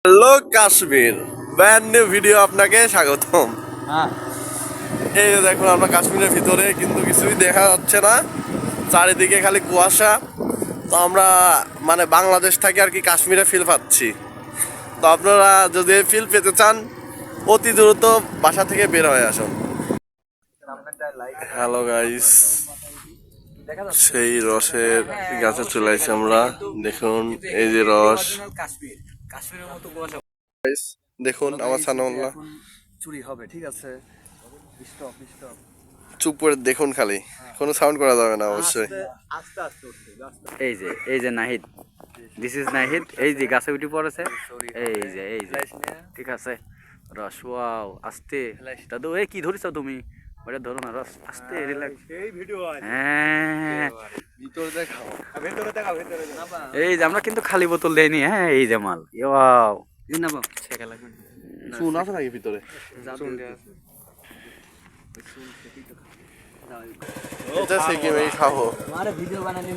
Hello Kashmir, brand new video আপনাকে স্বাগতম। এই যে দেখুন আমরা কাশ্মীরের ভিতরে, কিন্তু কিছুই দেখা যাচ্ছে না, চারিদিকে খালি কুয়াশা। তো আমরা মানে বাংলাদেশ থেকে আর কি কাশ্মীরে ফিল পাচ্ছি। তো আপনারা যদি এই ফিল পেতে চান, অতি দ্রুত বাসা থেকে বের হয়ে আসুন। হ্যালো গাইস, সেই রসের গাছে চলে আসছি আমরা। দেখুন এই যে রস, দেখুন আমার সানাউল্লাহ চুরি হবে, ঠিক আছে। চুপ করে দেখুন, খালি কোনো সাউন্ড করা যাবে না অবশ্যই। এই যে নাহিদ, দিস ইজ নাহিদ। এই যে গাছে উঠে পড়েছে, এই যে ঠিক আছে। রস, ওয়াও, আস্তে দাদু। এই কি ধরিস তুমি? ওটা ধরো না, রস আস্তে, রিল্যাক্স। হ্যাঁ, এই যে আমরা কিন্তু খালি বোতল দেয়নি। হ্যাঁ, এই যে মাল, ওয়াও। চুন আছে নাকি ভিতরে? এটা সেকে মেয়ে খাবো। ভিডিও বানানি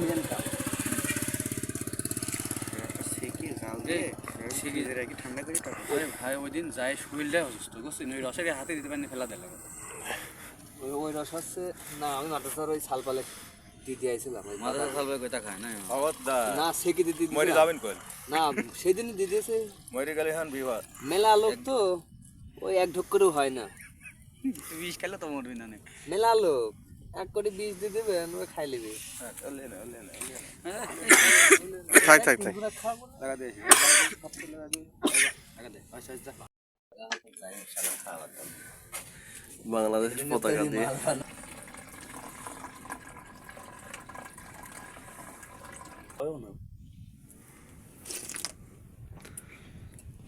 ভাই, ওই দিন যাই শরীরটাই অসুস্থ করছি, ওই রসের হাতে দিতে পারিনি, ফেলা দিলাম। ওই রস হচ্ছে না, আমি মাদ্রাসার ওই ছালপালে দিতে আইছিলাম। মাথা খাবে কইতা খায় না না সেকে দিতে মরি যাবেন কই? না, সেদিন দিয়ে দিয়েছে। মরি গেলে এখন বিবাদ মেলা লোক তো, ওই এক ঢোক করেও হয় না। বিষ খাইলে তো মরবি না। মেলা লোক, এক কোটি বিষ দিয়ে দেবেন, ওই খাই নেবে। থাক থাক থাক। বাংলাদেশের পতাকা দিয়ে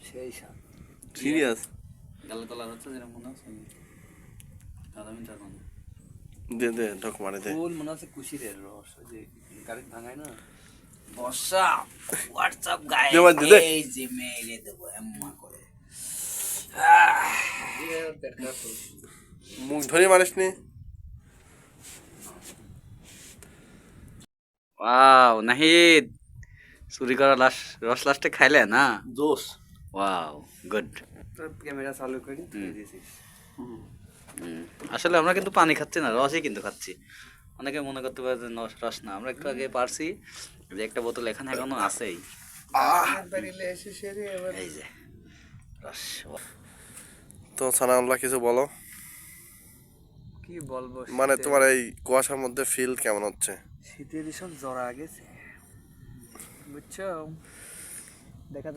সেই সাপ সিরিয়াস। গালে তলা হচ্ছে যেরকম মনে হচ্ছে। দাদা মিটার মানে দে দে ঢক মারে দে। ফুল মনে হচ্ছে কুশিরের রস, ওই যে গাড়ি ভাঙায় না। বর্ষা হোয়াটসঅ্যাপ গায়ে দে মার, দে, দে। এই যে মেরে দেবো এম্মা করে। মুখ ধরে মারিস নি। ওয়াও নাহিদ, চুরি করা রস লাস্টে খাইলে না? জোশ। Wow, good. ক্যামেরা চালু করে দিয়েছিস। আসলে আমরা কিন্তু পানি খাচ্ছি না, রসই কিন্তু খাচ্ছি। অনেকে মনে করতে পারে যে রস না। আমরা একটু আগে পারছি যে একটা বোতল এখানে এখনো আছেই। এই যে রস। তো সানাউল্লাহ কিছু বলো। কি বলবো, মানে তোমার এই কুয়াশার মধ্যে ফিল কেমন হচ্ছে? শীতের ভীষণ জ্বর গেছে, বুঝছো। দেখা